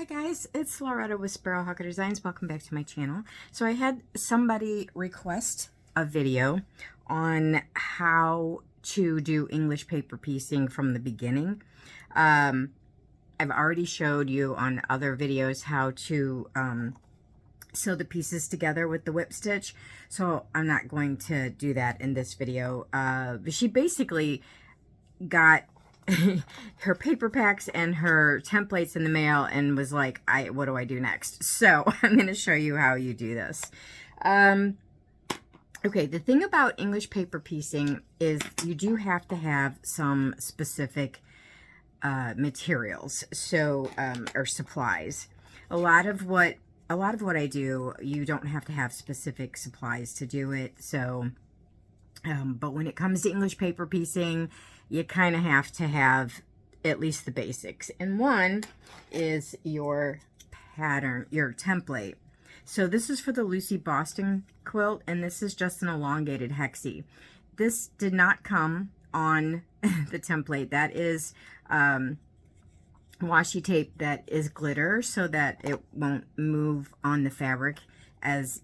Hi guys, it's Loretta with Sparrowhawker Designs. Welcome back to my channel. So I had somebody request a video on how to do English paper piecing from the beginning. I've already showed you on other videos how to sew the pieces together with the whip stitch, so I'm not going to do that in this video. She basically got her paper packs and her templates in the mail and was like, what do I do next? So I'm going to show you how you do this. Okay, the thing about English paper piecing is you do have to have some specific materials, so or supplies. A lot of what I do, you don't have to have specific supplies to do it. So but when it comes to English paper piecing, you kind of have to have at least the basics. And one is your pattern, your template. So this is for the Lucy Boston quilt, and this is just an elongated hexie. This did not come on the template. That is washi tape that is glitter so that it won't move on the fabric as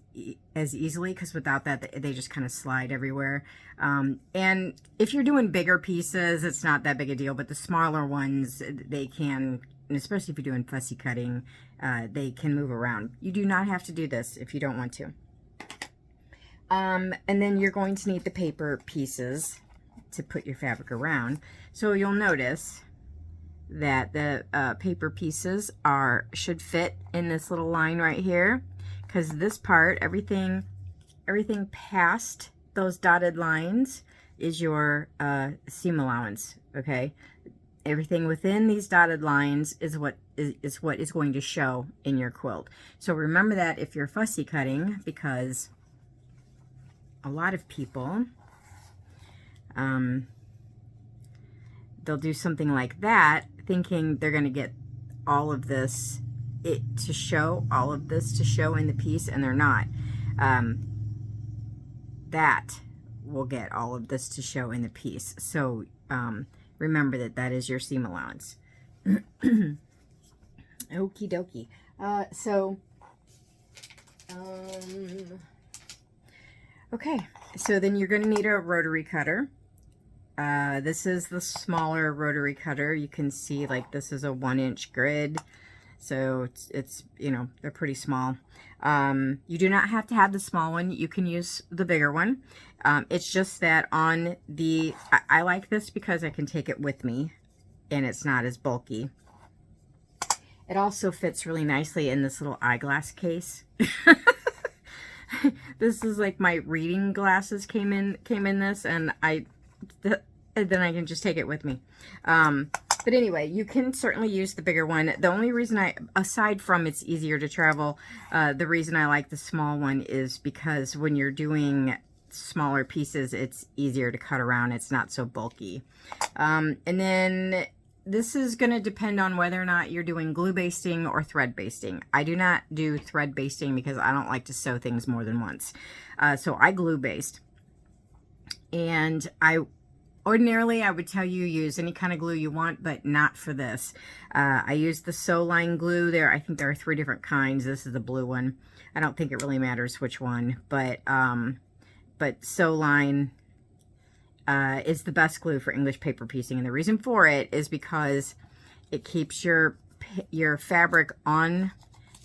easily, because without that they just kind of slide everywhere. And if you're doing bigger pieces, it's not that big a deal, but the smaller ones, they can, and especially if you're doing fussy cutting, they can move around. You do not have to do this if you don't want to. And then you're going to need the paper pieces to put your fabric around. So you'll notice that the paper pieces should fit in this little line right here, because this part, everything past those dotted lines is your seam allowance. Okay, everything within these dotted lines is what is going to show in your quilt. So remember that if you're fussy cutting, because a lot of people they'll do something like that thinking they're going to get all of this to show in the piece, and they're not. That will get all of this to show in the piece. So remember that is your seam allowance. Okie dokie. Okay, so then you're going to need a rotary cutter. This is the smaller rotary cutter. You can see, like, this is a 1-inch grid. So it's you know, they're pretty small. You do not have to have the small one. You can use the bigger one. It's just that on the, I like this because I can take it with me and it's not as bulky. It also fits really nicely in this little eyeglass case. This is like my reading glasses came in this, and then I can just take it with me. But anyway, you can certainly use the bigger one. The only reason aside from it's easier to travel, the reason I like the small one is because when you're doing smaller pieces, it's easier to cut around. It's not so bulky. And then this is going to depend on whether or not you're doing glue basting or thread basting. I do not do thread basting because I don't like to sew things more than once. So I glue baste. And ordinarily, I would tell you use any kind of glue you want, but not for this. I use the Sew Line glue there. I think there are 3 different kinds. This is the blue one. I don't think it really matters which one, but Sew Line is the best glue for English paper piecing, and the reason for it is because it keeps your fabric on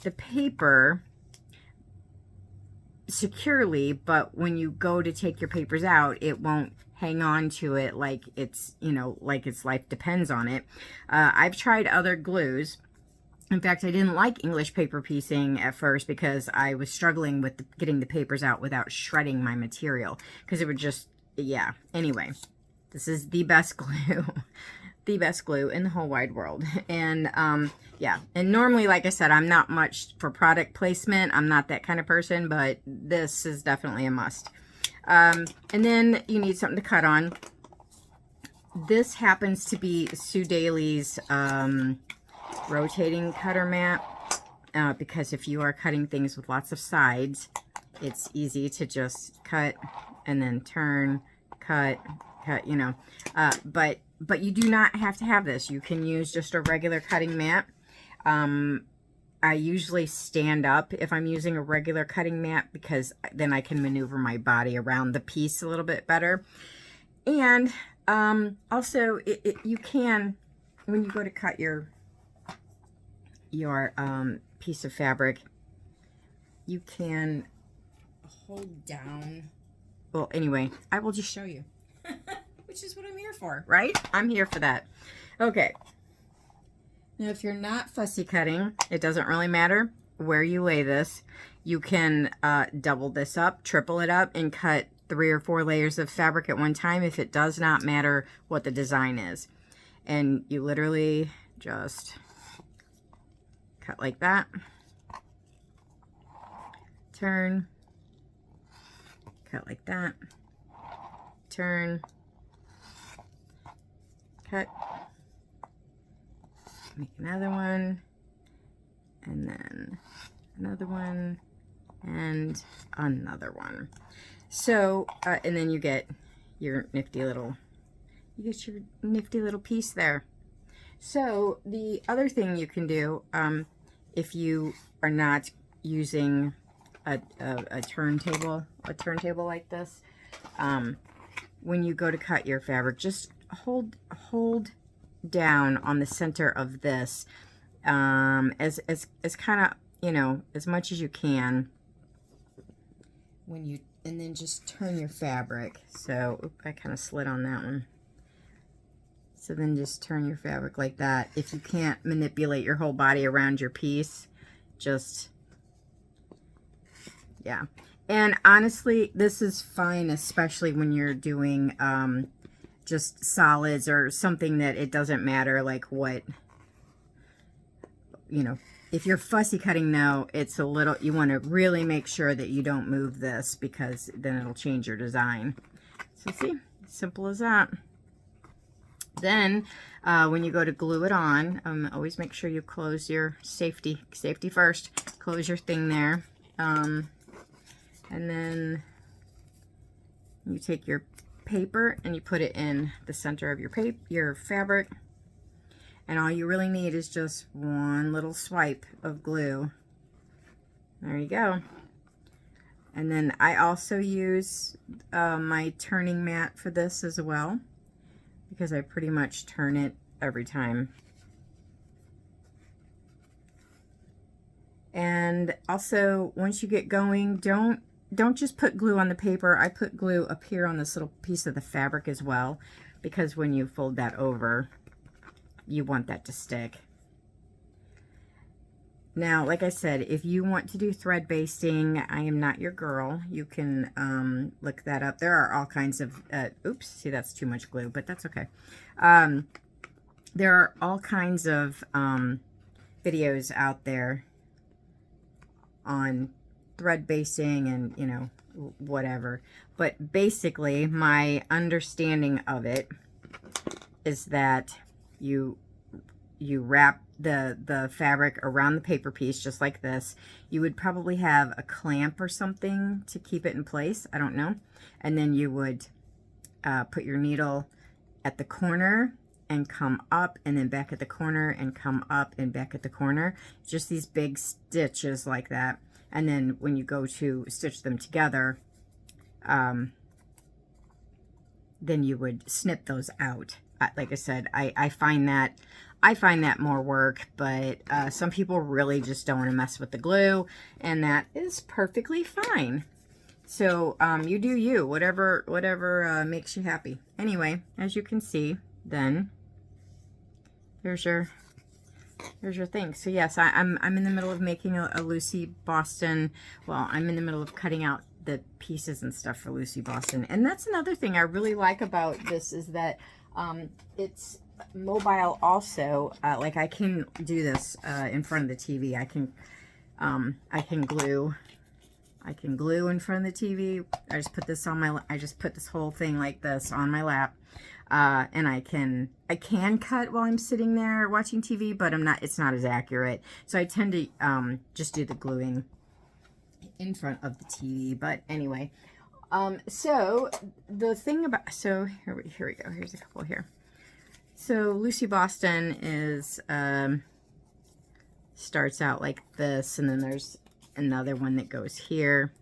the paper securely, but when you go to take your papers out, it won't hang on to it like it's, you know, like its life depends on it. I've tried other glues. In fact, I didn't like English paper piecing at first because I was struggling with getting the papers out without shredding my material, because it would just, yeah. Anyway, this is the best glue. The best glue in the whole wide world. And yeah, and normally, like I said, I'm not much for product placement. I'm not that kind of person, but this is definitely a must. And then you need something to cut on. This happens to be Sue Daly's rotating cutter mat, because if you are cutting things with lots of sides, it's easy to just cut and then turn, cut, you know. But you do not have to have this. You can use just a regular cutting mat. I usually stand up if I'm using a regular cutting mat, because then I can maneuver my body around the piece a little bit better. And also, you can, when you go to cut your piece of fabric, you can hold down. Well, anyway, I will just show you, which is what I'm here for, right? I'm here for that. Okay. Now, if you're not fussy cutting, it doesn't really matter where you lay this. You can double this up, triple it up, and cut 3 or 4 layers of fabric at one time, if it does not matter what the design is. And you literally just cut like that. Turn. Cut like that. Turn. Cut. Make another one, and then another one, and another one. So, and then you get your nifty little piece there. So the other thing you can do, if you are not using a turntable like this, when you go to cut your fabric, just hold down on the center of this, as kind of, you know, as much as you can, and then just turn your fabric. So I kind of slid on that one. So then just turn your fabric like that. If you can't manipulate your whole body around your piece, just, yeah. And honestly, this is fine, especially when you're doing just solids or something that it doesn't matter like what, you know. If you're fussy cutting, though, it's a little, you want to really make sure that you don't move this, because then it'll change your design. So see, simple as that. Then when you go to glue it on, always make sure you close your safety first. Close your thing there, and then you take your paper and you put it in the center of your fabric, and all you really need is just one little swipe of glue. There you go. And then I also use my turning mat for this as well, because I pretty much turn it every time. And also, once you get going, don't just put glue on the paper. I put glue up here on this little piece of the fabric as well, because when you fold that over, you want that to stick. Now, like I said, if you want to do thread basting, I am not your girl. You can look that up. There are all kinds of, oops, see, that's too much glue, but that's okay. There are all kinds of videos out there on thread basting and, you know, whatever. But basically, my understanding of it is that you wrap the fabric around the paper piece just like this. You would probably have a clamp or something to keep it in place. I don't know. And then you would put your needle at the corner and come up, and then back at the corner and come up and back at the corner. Just these big stitches like that. And then when you go to stitch them together, then you would snip those out. Like I said, I find that more work, but some people really just don't want to mess with the glue, and that is perfectly fine. So you do you, whatever makes you happy. Anyway, as you can see, then there's your thing. So yes, I'm in the middle of making a Lucy Boston. Well, I'm in the middle of cutting out the pieces and stuff for Lucy Boston, and that's another thing I really like about this, is that it's mobile also. Like I can do this in front of the TV. I can glue in front of the TV. I just put this on I just put this whole thing like this on my lap, and I can cut while I'm sitting there watching TV, but it's not as accurate. So I tend to just do the gluing in front of the TV. But anyway, so the thing about, so here we go. Here's a couple here. So Lucy Boston is starts out like this, and then there's another one that goes here.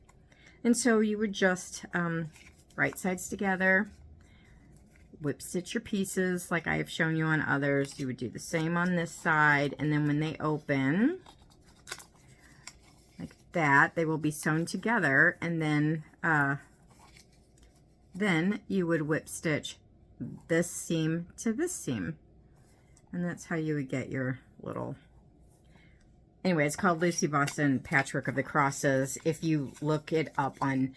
And so you would just right sides together, whip stitch your pieces like I have shown you on others. You would do the same on this side, and then when they open like that, they will be sewn together, and then you would whip stitch this seam to this seam, and that's how you would get your little, anyway, it's called Lucy Boston Patchwork of the Crosses. If you look it up on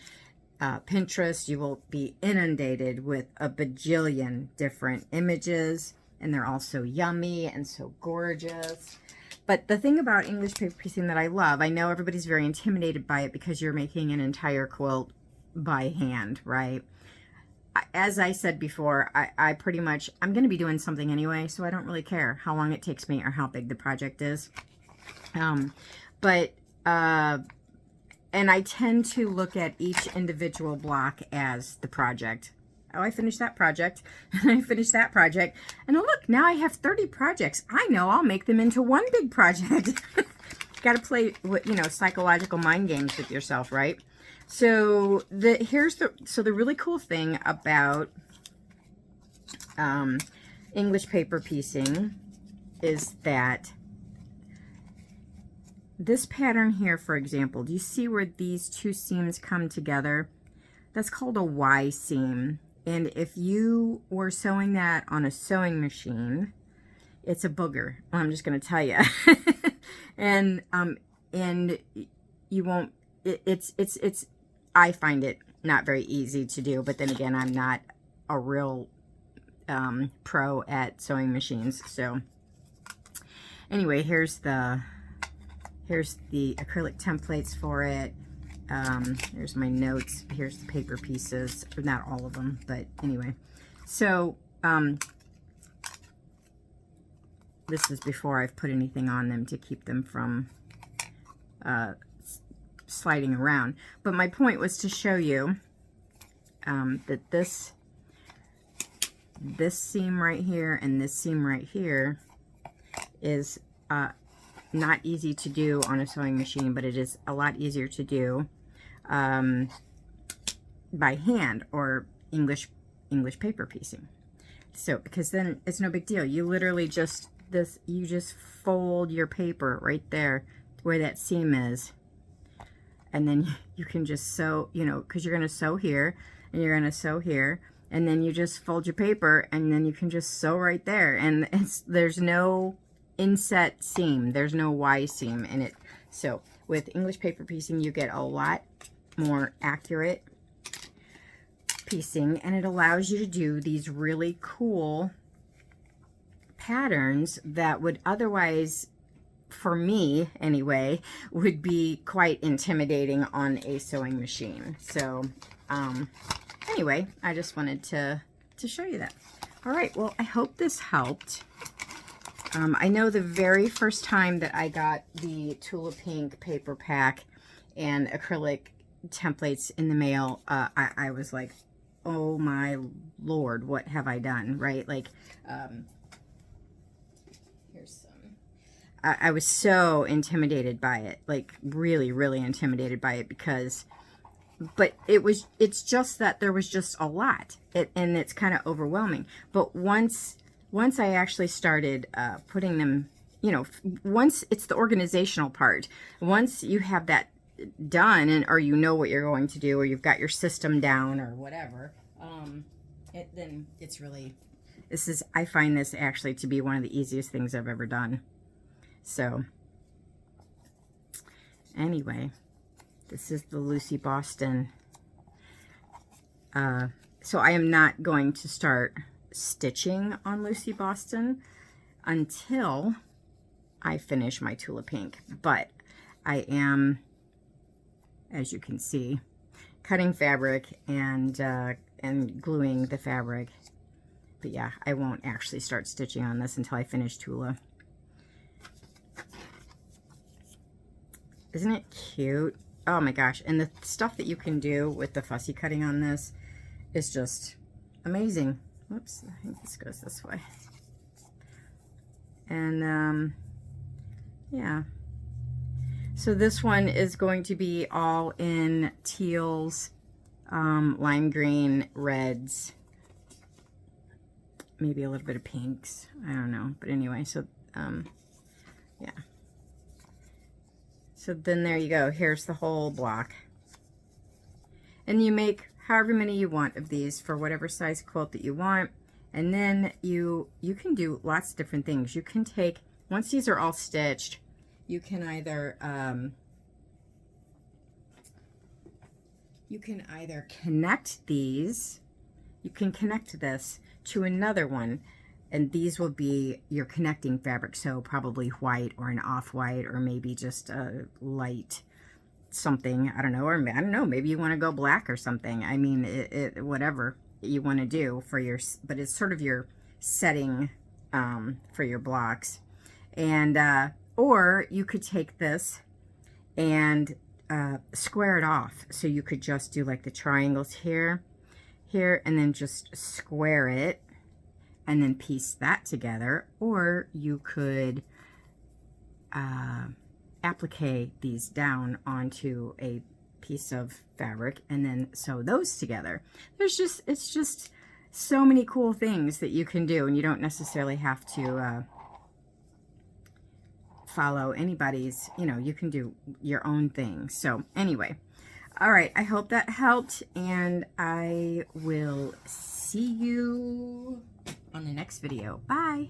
Pinterest, you will be inundated with a bajillion different images, and they're all so yummy and so gorgeous. But the thing about English paper piecing that I love, I know everybody's very intimidated by it because you're making an entire quilt by hand, right? As I said before, I pretty much, I'm going to be doing something anyway, so I don't really care how long it takes me or how big the project is. And I tend to look at each individual block as the project. Oh, I finished that project, and I finished that project, and oh look, now I have 30 projects. I know, I'll make them into one big project. Got to play with, you know, psychological mind games with yourself, right? So the really cool thing about English paper piecing is that this pattern here, for example, do you see where these two seams come together? That's called a Y seam. And if you were sewing that on a sewing machine, it's a booger. I'm just going to tell you. and you won't, I find it not very easy to do, but then again, I'm not a real pro at sewing machines. So anyway, here's the acrylic templates for it. Here's my notes. Here's the paper pieces. Not all of them, but anyway. So this is before I've put anything on them to keep them from sliding around. But my point was to show you that this seam right here and this seam right here is not easy to do on a sewing machine, but it is a lot easier to do by hand or English paper piecing. So because then it's no big deal. You literally just you just fold your paper right there where that seam is, and then you can just sew, you know, because you're going to sew here and you're going to sew here, and then you just fold your paper, and then you can just sew right there, and there's no inset seam, there's no Y seam in it. So with English paper piecing, you get a lot more accurate piecing, and it allows you to do these really cool patterns that would otherwise, for me anyway, would be quite intimidating on a sewing machine. So anyway, I just wanted to show you that. All right, well, I hope this helped. I know the very first time that I got the Tula Pink paper pack and acrylic templates in the mail, I was like, oh my Lord, what have I done, right? Like, here's some. I was so intimidated by it, like really, really intimidated by it but it's just that there was just a lot, and it's kind of overwhelming. But once I actually started putting them, you know, once it's the organizational part, once you have that done, or you know what you're going to do, or you've got your system down or whatever, then it's really, I find this actually to be one of the easiest things I've ever done. So anyway, this is the Lucy Boston. So I am not going to start stitching on Lucy Boston until I finish my Tula Pink, but I am, as you can see, cutting fabric and gluing the fabric. But yeah, I won't actually start stitching on this until I finish Tula. Isn't it cute? Oh my gosh, and the stuff that you can do with the fussy cutting on this is just amazing. Whoops, I think this goes this way. And yeah. So this one is going to be all in teals, lime green, reds, maybe a little bit of pinks. I don't know. But anyway, so, yeah. So then there you go. Here's the whole block. And you make however many you want of these for whatever size quilt that you want. And then you can do lots of different things. You can take, once these are all stitched, you can either connect these, you can connect this to another one, and these will be your connecting fabric. So probably white or an off-white, or maybe just a light something, I don't know, or I don't know, maybe you want to go black or something. I mean, whatever you want to do for your, but it's sort of your setting for your blocks. And or you could take this and square it off. So you could just do like the triangles here, and then just square it and then piece that together. Or you could applique these down onto a piece of fabric and then sew those together. It's just so many cool things that you can do, and you don't necessarily have to follow anybody's, you can do your own thing. So anyway, all right, I hope that helped, and I will see you on the next video. Bye.